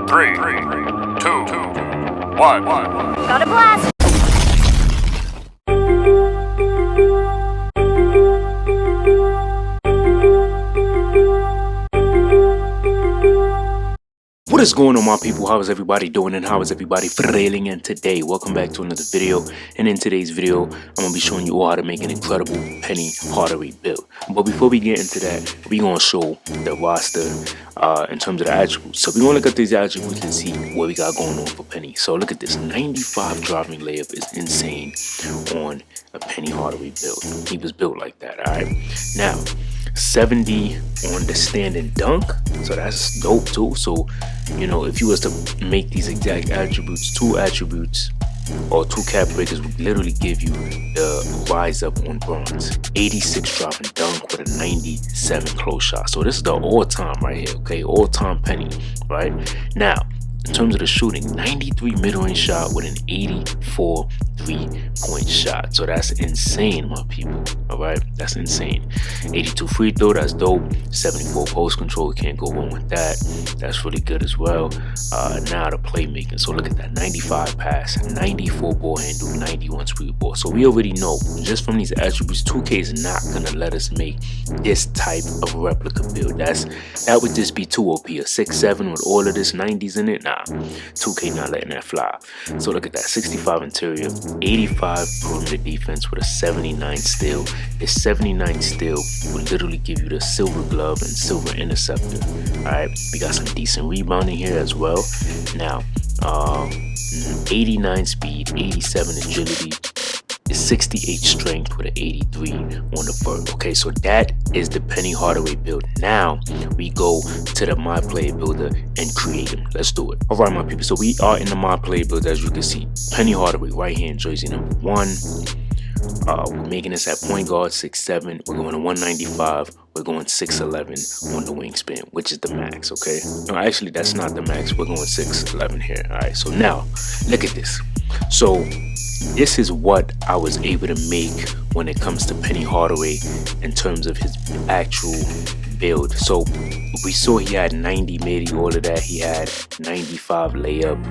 3, 2, 1. Got a blast! What is going on, my people? How is everybody doing and how is everybody feeling? And today, welcome back to another video. And in today's video, I'm gonna be showing you all how to make an incredible Penny Hardaway build. But before we get into that, we're gonna show the roster in terms of the attributes. So we're gonna look at these attributes and see what we got going on for Penny. So look at this, 95 driving layup is insane on a Penny Hardaway build. He was built like that, all right? Now, 70 on the stand and dunk, so that's dope too. So you know, if you was to make these exact attributes, two attributes or two cap breakers would literally give you the rise up on bronze. 86 drop and dunk with a 97 close shot. So this is the all-time right here, okay? All-time Penny, right? Now, in terms of the shooting, 93 mid-range shot with an 84 three-point shot. So that's insane, my people. All right, that's insane. 82 free throw, that's dope. 74 post control, can't go wrong with that. That's really good as well. Now the playmaking. So look at that, 95 pass, 94 ball handle, 91 speed ball. So we already know just from these attributes, 2K is not gonna let us make this type of replica build. That would just be too OP. A 6'7" with all of this 90s in it. Nah, 2K not letting that fly. So look at that, 65 interior, 85 perimeter defense with a 79 steal. This 79 steal will literally give you the silver glove and silver interceptor. Alright, we got some decent rebounding here as well. Now, 89 speed, 87 agility, 68 strength with an 83 on the vert. Okay, so that is the Penny Hardaway build. Now we go to the My Player Builder and create him. Let's do it. All right, my people. So we are in the My Player Builder, as you can see. Penny Hardaway, right hand jersey number 1. We're making this at point guard, 6'7". We're going to 195. We're going 6'11" on the wingspan, which is the max. Okay. No, actually, that's not the max. We're going 6'11" here. All right. So now, look at this. So this is what I was able to make when it comes to Penny Hardaway in terms of his actual build. So we saw he had 90 mid, all of that. He had 95 layup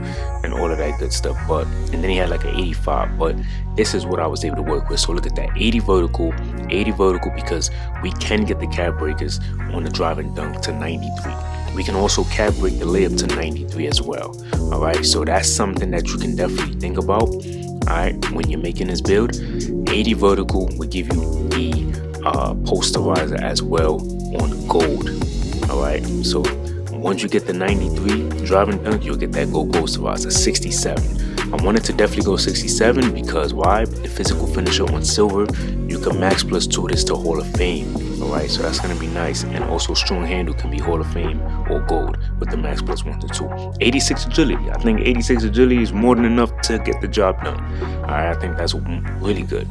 and all of that good stuff. And then he had like an 85. But this is what I was able to work with. So look at that, 80 vertical because we can get the cap breakers on the drive and dunk to 93. We can also cap break the layup to 93 as well. All right, so that's something that you can definitely think about. All right, when you're making this build, 80 vertical will give you the posterizer as well on gold. All right, so once you get the 93 drive and dunk, you'll get that gold posterizer. 67. I wanted to definitely go 67 because why? The physical finisher on silver, you can max +2 this to Hall of Fame. All right, so that's gonna be nice. And also strong handle can be Hall of Fame or gold with the max +1 to 2. 86 agility. I think 86 agility is more than enough to get the job done. All right, I think that's really good.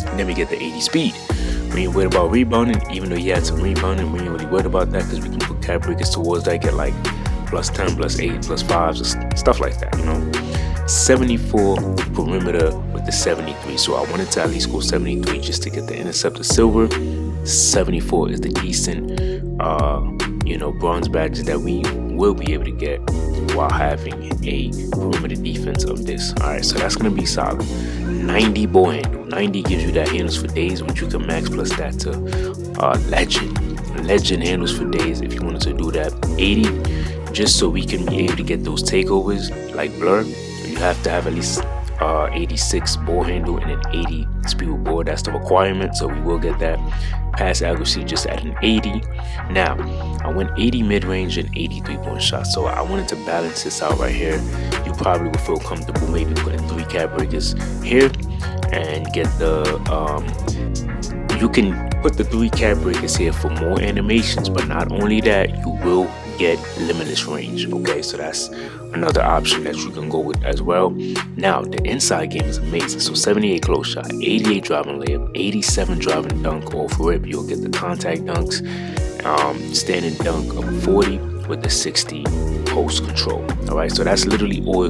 And then we get the 80 speed. We ain't worried about rebounding, even though he had some rebounding. We ain't really worried about that because we can put cap breakers towards that, get like +10, +8, +5s, stuff like that, you know. 74 perimeter with the 73. So I wanted to at least go 73 just to get the interceptor silver. 74 is the decent, you know, bronze badges that we will be able to get while having a perimeter defense of this. All right, so that's gonna be solid. 90 ball handle. 90 gives you that handles for days, which you can max plus that to legend handles for days if you wanted to do that. 80, just so we can be able to get those takeovers like Blur. You have to have at least 86 ball handle and an 80 speed with ball. That's the requirement, so we will get that. Pass accuracy just at an 80. Now, I went 80 mid-range and 80 three-point shots, so I wanted to balance this out right here. You probably would feel comfortable maybe putting 3 cap breakers here and get the you can put the 3 cap breakers here for more animations, but not only that, you will get limitless range. Okay, so that's another option that you can go with as well. Now the inside game is amazing. So 78 close shot, 88 driving layup, 87 driving dunk off rip. You'll get the contact dunks, standing dunk of 40 with the 60 post control. All right, so that's literally all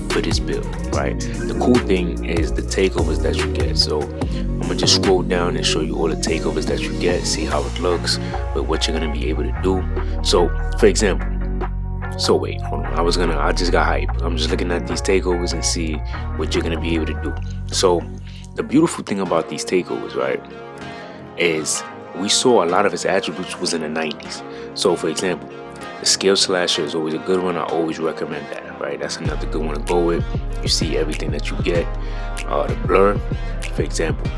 for this build, right? The cool thing is the takeovers that you get. So I'm gonna just scroll down and show you all the takeovers that you get, see how it looks, but what you're gonna be able to do. So for example, So wait, hold on. I just got hype. I'm just looking at these takeovers and see what you're gonna be able to do. So the beautiful thing about these takeovers, right, is we saw a lot of his attributes was in the 90s. So for example, the scale slasher is always a good one. I always recommend that, right? That's another good one to go with. You see everything that you get. The blur, for example.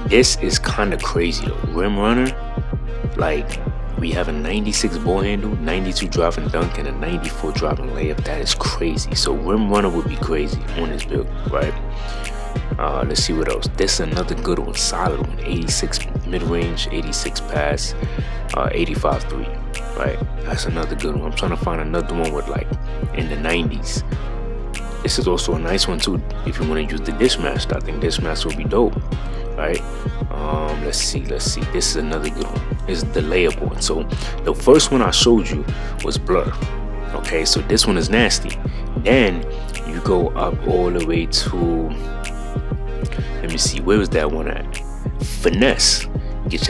This is kind of crazy though. Rim runner, like, we have a 96 ball handle, 92 driving dunk, and a 94 driving layup. That is crazy. So rim runner would be crazy on this build, right? Let's see what else. This is another good one, solid one. 86 mid-range, 86 pass, 85 3, right? That's another good one. I'm trying to find another one with like in the 90s. This is also a nice one too if you want to use the dish master. I think dish master will be dope, right? Let's see. This is another good one. This is the layup one. So the first one I showed you was blur. Okay, so this one is nasty. Then you go up all the way to, let me see, where was that one at? Finesse. Get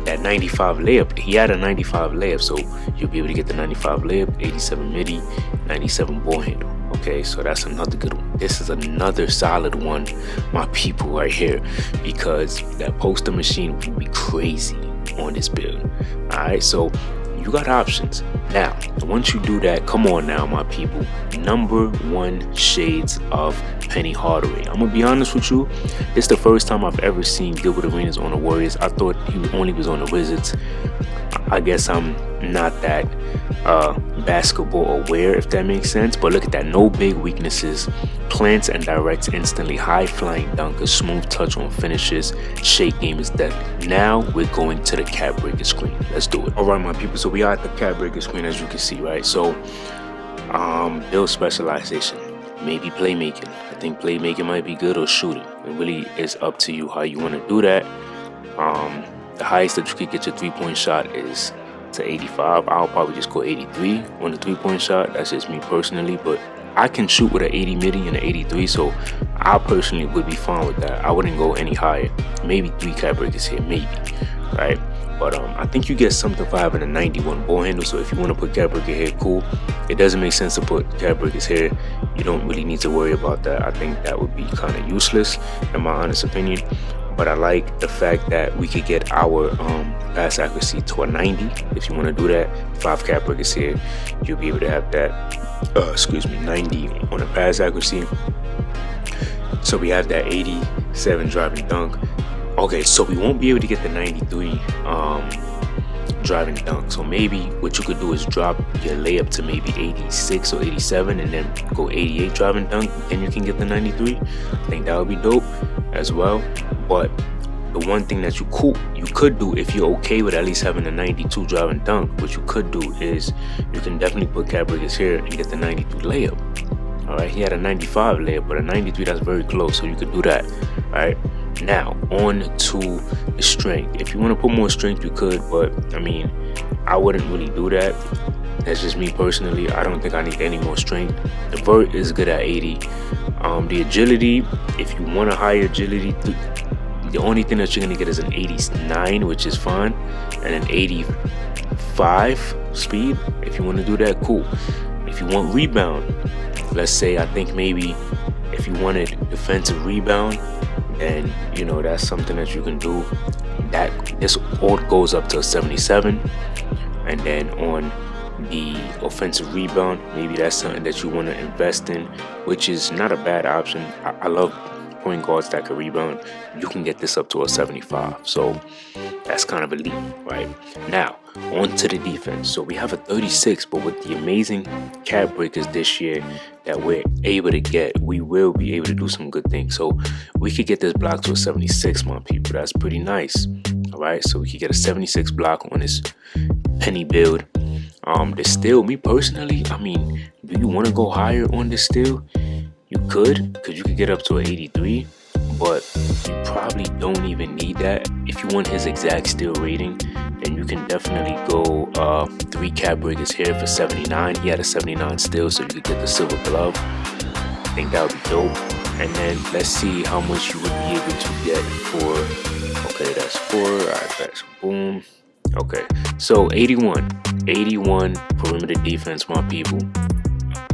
that 95 layup. He had a 95 layup, so you'll be able to get the 95 layup, 87 midi, 97 ball handle. Okay, so that's another good one. This is another solid one, my people, right here, because that poster machine would be crazy on this build. All right, so you got options. Now, once you do that, come on now, my people. Number 1 shades of Penny Hardaway. I'm gonna be honest with you. This is the first time I've ever seen Gilbert Arenas on the Warriors. I thought he only was on the Wizards. I guess I'm not that basketball aware, if that makes sense. But look at that. No big weaknesses. Plants and directs instantly. High flying dunker. Smooth touch on finishes. Shake game is deadly. Now we're going to the cat breaker screen. Let's do it. Alright, my people. So we are at the cat breaker screen, as you can see, right? So build specialization. Maybe playmaking. I think playmaking might be good, or shooting. It really is up to you how you want to do that. The highest that you could get your 3-point shot is to 85. I'll probably just go 83 on the 3-point shot. That's just me personally, but I can shoot with an 80 midi and an 83, so I personally would be fine with that. I wouldn't go any higher. Maybe 3 cat breakers here, maybe, right? But I think you get something for having a 91 ball handle. So if you want to put cat breaker here, cool. It doesn't make sense to put cat breakers here. You don't really need to worry about that. I think that would be kind of useless, in my honest opinion. But I like the fact that we could get our pass accuracy to a 90. If you want to do that, 5 cat breakers here, you'll be able to have that 90 on the pass accuracy. So we have that 87 driving dunk. Okay, so we won't be able to get the 93 driving dunk. So maybe what you could do is drop your layup to maybe 86 or 87 and then go 88 driving dunk, and you can get the 93. I think that would be dope as well. But the one thing that you could do, if you're okay with at least having a 92 driving dunk, what you could do is you can definitely put cat breakers here and get the 93 layup. All right, he had a 95 layup, but a 93, that's very close, so you could do that. All right, now on to the strength. If you want to put more strength, you could, but I mean, I wouldn't really do that. That's just me personally. I don't think I need any more strength. The vert is good at 80. The agility, if you want a higher agility, the only thing that you're gonna get is an 89, which is fine, and an 85 speed. If you want to do that, cool. If you want rebound, let's say, I think maybe if you wanted defensive rebound, then you know that's something that you can do. That this all goes up to a 77, and then on the offensive rebound, maybe that's something that you want to invest in, which is not a bad option. I love point guards that can rebound. You can get this up to a 75, so that's kind of elite. Right now, on to the defense. So we have a 36, but with the amazing cat breakers this year that we're able to get, we will be able to do some good things. So we could get this block to a 76, my people. That's pretty nice. All right, so we could get a 76 block on this penny build. The steal, me personally, I mean, do you want to go higher on this steal? You could, because you could get up to an 83, but you probably don't even need that. If you want his exact steal rating, then you can definitely go 3 cat breakers here for 79. He had a 79 steal, so you could get the silver glove. I think that would be dope. And then let's see how much you would be able to get for, okay, that's 4, alright, that's boom. Okay, so 81 perimeter defense, my people.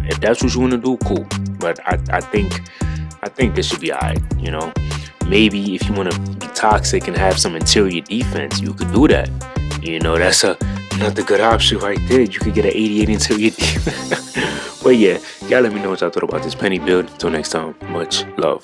If that's what you want to do, cool. But I think this should be alright. Maybe if you want to be toxic and have some interior defense, you could do that. That's another good option right there. You could get an 88 interior defense. But yeah, y'all let me know what y'all thought about this penny build. Until next time, much love.